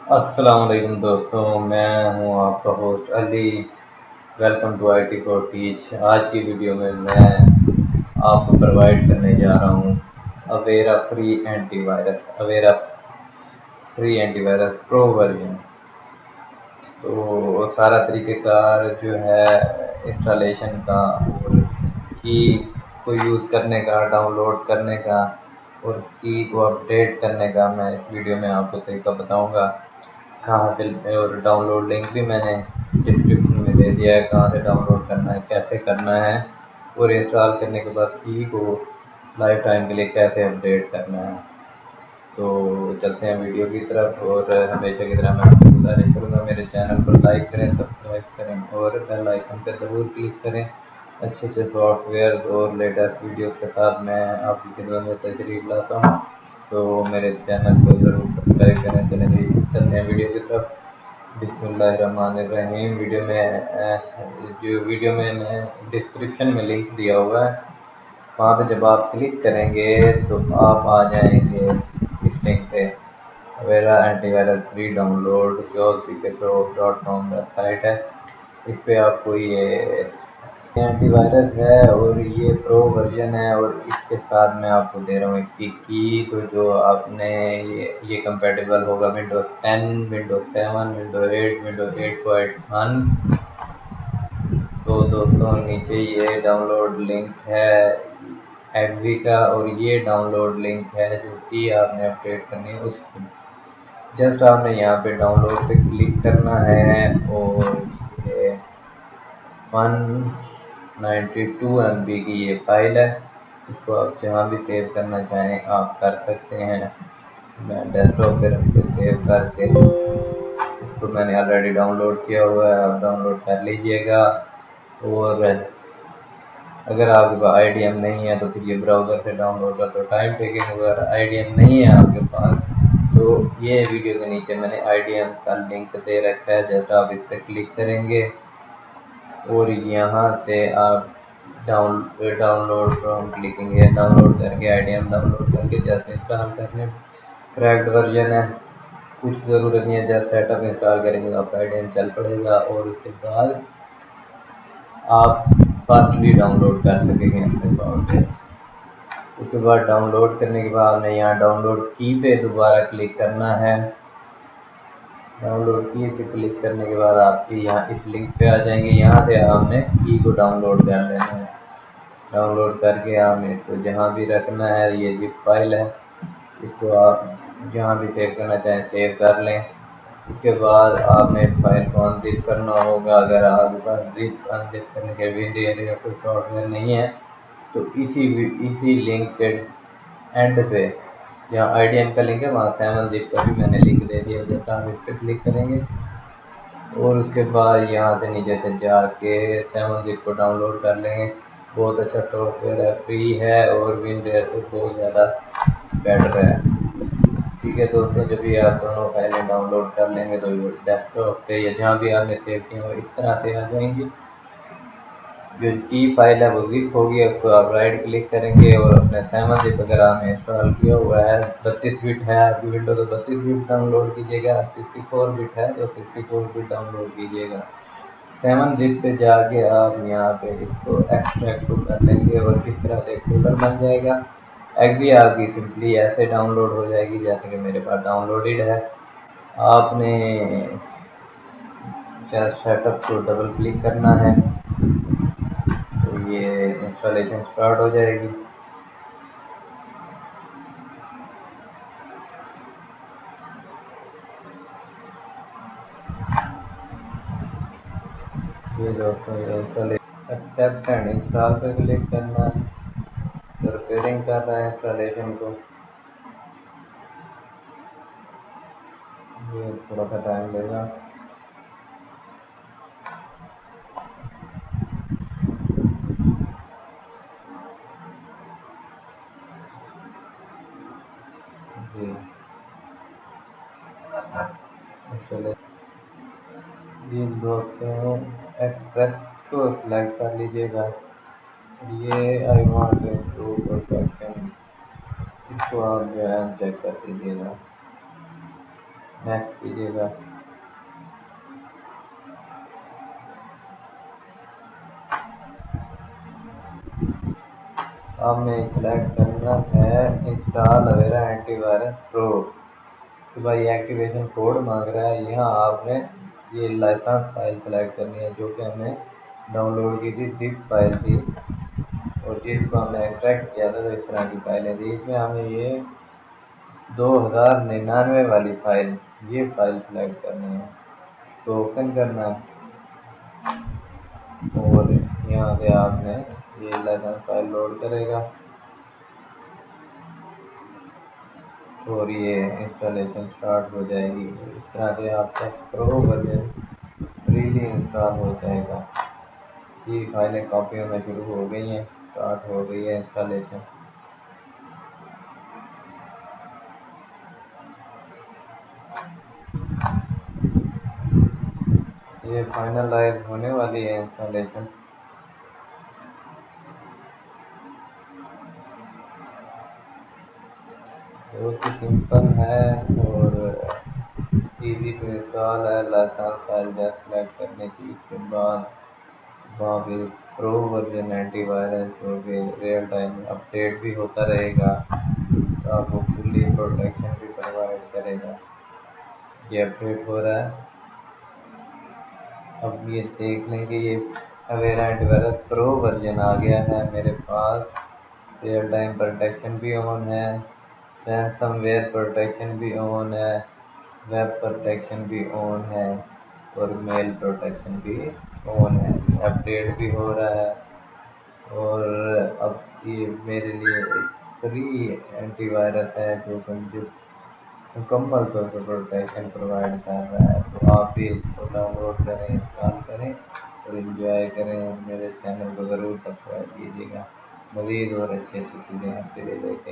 अस्सलाम वालेकुम दोस्तों, मैं हूं आपका host Ali. Welcome to IT for teach. आज की वीडियो में मैं आपको प्रोवाइड करने जा रहा हूं अवेरा फ्री एंटीवायरस प्रो वर्जन। तो सारा तरीक़ेकार जो है इंस्टॉलेशन का और की को यूज़ करने का, डाउनलोड करने का और की को अपडेट करने का मैं इस वीडियो में आपको तरीका बताऊंगा। कहाँ से, और डाउनलोड लिंक भी मैंने डिस्क्रिप्शन में दे दिया है, कहाँ से डाउनलोड करना है, कैसे करना है और इंस्टॉल करने के बाद की को लाइफ टाइम के लिए कैसे अपडेट करना है। तो चलते हैं वीडियो की तरफ। और हमेशा की तरह मैं आपसे गुजारिश करूँगा, मेरे चैनल पर लाइक करें, सब्सक्राइब करें और बेल आइकन पर ज़रूर क्लिक करें। अच्छे अच्छे सॉफ्टवेयर और लेटेस्ट वीडियो के साथ मैं आपकी खिदमत में तशरीफ लाता हूँ। तो मेरे चैनल को ज़रूर सब्सक्राइब करें। चलते हैं वीडियो की तरफ। बिस्मिल्लाहिर्रहमानिर्रहीम। वीडियो में मैं डिस्क्रिप्शन में लिंक दिया हुआ है, वहाँ पे जब आप क्लिक करेंगे तो आप आ जाएंगे इस लिंक पे। Avira antivirus free download JOSPK.com website है। इस पे आपको ये एंटीवायरस है और ये प्रो वर्जन है, और इसके साथ मैं आपको दे रहा हूँ इसकी की। तो जो आपने ये कंपेटेबल होगा विंडोज़ 10, विंडोज़ 7, विंडोज़ 8, विंडोज़ 8.1। तो दोस्तों नीचे ये डाउनलोड लिंक है एक्वी का, और ये डाउनलोड लिंक है जो कि आपने अपडेट करनी है उसकी। जस्ट आपने यहाँ पे डाउनलोड पे क्लिक करना है, और ये 192 MB की ये फाइल है। इसको आप जहाँ भी सेव करना चाहें आप कर सकते हैं। मैं डेस्कटॉप पे रख के सेव करके, इसको मैंने ऑलरेडी डाउनलोड किया हुआ है, आप डाउनलोड कर लीजिएगा। और अगर आपके पास IDM नहीं है तो फिर ये ब्राउज़र से डाउनलोड कर, तो टाइम टेकिंग। अगर IDM नहीं है आपके पास तो ये वीडियो के नीचे मैंने IDM का लिंक दे रखा है, जैसे आप इस पर क्लिक करेंगे और यहाँ से आप डाउनलोड फ्रॉम क्लिकिंग है, डाउनलोड करके IDM डाउनलोड करके जैसे इंस्टॉल करने। क्रैक्ड वर्जन है, कुछ ज़रूरत नहीं है, जैसे सेटअप इंस्टॉल करेंगे तो आपका IDM चल पड़ेगा, और उसके बाद आप फास्टली डाउनलोड कर सकेंगे अपने सॉफ्टवेयर। उसके बाद डाउनलोड करने के बाद हमें यहाँ डाउनलोड की पे दोबारा क्लिक करना है। डाउनलोड की पे क्लिक करने के बाद आपके यहाँ इस लिंक पे आ जाएंगे, यहाँ से आपने की को डाउनलोड कर लेना है। डाउनलोड करके आपने इसको जहाँ भी रखना है, ये जिप फाइल है, इसको आप जहाँ भी सेव करना चाहें सेव कर लें। उसके बाद आपने इस फाइल को अनजिप करना होगा। अगर आपके पास अनजिप करने के विंडो या कोई सॉफ्टवेयर नहीं है तो इसी लिंक के एंड पे जहाँ IDM का लिंक है वहाँ 7-zip का भी मैंने लिंक दे दिया, जैसा आप इस पर क्लिक करेंगे और उसके बाद यहाँ से नीचे से जाके 7-zip को डाउनलोड कर लेंगे। बहुत अच्छा सॉफ्टवेयर है, फ्री है और विंडोज़ से बहुत ज़्यादा बेटर है। ठीक है दोस्तों, जब भी आप दोनों फाइलें डाउनलोड कर लेंगे तो डेस्कटॉप पे या जहाँ भी आपने सेव किया हो इस तरह से आ जाएंगी। जो की फाइल है वो जिप होगी, उसको आप राइट क्लिक करेंगे और अपने 7-zip अगर आपने इंस्टॉल किया हुआ है, 32 बिट है आपकी विंडो तो 32 बिट डाउनलोड कीजिएगा, 64 बिट है तो 64 बिट डाउनलोड कीजिएगा। 7-zip पे जाके आप यहाँ पे इसको एक्सट्रैक्ट कर लेंगे और किस तरह से फोल्डर बन जाएगा। एक्वी आपकी सिंपली ऐसे डाउनलोड हो जाएगी जैसे कि मेरे पास डाउनलोडेड है। आपने जस्ट सेटअप को डबल क्लिक करना है तो ये इंस्टॉलेशन स्टार्ट हो जाएगी। ये दोस्तों ये इंस्टॉलेशन एक्सेप्ट एंड इंस्टॉल पे क्लिक करना है, तो रिपेयरिंग कर रहा है इंस्टॉलेशन को, ये थोड़ा सा टाइम लेगा। जी जी दोस्तों, एक्सप्रेस को सिलेक्ट कर लीजिएगा। ये I want to improve perfection, इसको आप जो है चेक कर लीजिएगा। نیکسٹ کیجیے گا۔ اب میں سلیکٹ کرنا ہے انسٹال اویرا اینٹی وائرس پرو، کہ بھائی ایکٹیویشن کوڈ مانگ رہا ہے۔ یہاں آپ نے یہ لائسنس فائل سلیکٹ کرنی ہے جو کہ ہم نے ڈاؤن لوڈ کی تھی، زپ فائل تھی، اور جس کو ہم نے ایکسٹریکٹ کیا تھا تو اس طرح کی فائلیں تھی۔ اس میں ہمیں یہ 2099 والی فائل، یہ فائل سلیکٹ کرنی ہے، تو اوپن کرنا ہے، اور یہاں سے آپ نے یہ لائسنس فائل لوڈ کرے گا اور یہ انسٹالیشن سٹارٹ ہو جائے گی۔ اس طرح سے آپ کا پرو ورژن فریلی انسٹال ہو جائے گا۔ یہ فائلیں کاپی ہونا شروع ہو گئی ہیں، سٹارٹ ہو گئی ہے انسٹالیشن۔ یہ فائنلائز ہونے والی ہے انسٹالیشن۔ بہت ہی سمپل ہے اور ایزی ٹو انسٹال ہے۔ لائسنس فائل جسٹ سلیکٹ کرنے کی، اس کے بعد وہاں پہ پرو ورژن اینٹی وائرس جو کہ ریئل ٹائم اپڈیٹ بھی ہوتا رہے گا، تو آپ کو فلی پروٹیکشن بھی پرووائڈ کرے گا۔ یہ اپڈیٹ ہو رہا ہے۔ اب یہ دیکھ لیں کہ یہ اویرا اینٹی وائرس پرو ورژن آ گیا ہے میرے پاس۔ ریئل ٹائم پروٹیکشن بھی آن ہے، رینسم ویئر پروٹیکشن بھی آن ہے، ویب پروٹیکشن بھی آن ہے، اور میل پروٹیکشن بھی آن ہے۔ اپڈیٹ بھی ہو رہا ہے، اور اب یہ میرے لیے ایک فری اینٹی وائرس ہے جو کہ مکمل طور پر پروٹیکشن پرووائڈ کر رہا ہے۔ تو آپ بھی اس کو ڈاؤن لوڈ کریں، انسٹال کریں اور انجوائے کریں، اور میرے چینل کو ضرور سبسکرائب کیجیے گا۔ مزید اور اچھی چیزیں آپ کے لیے لے کے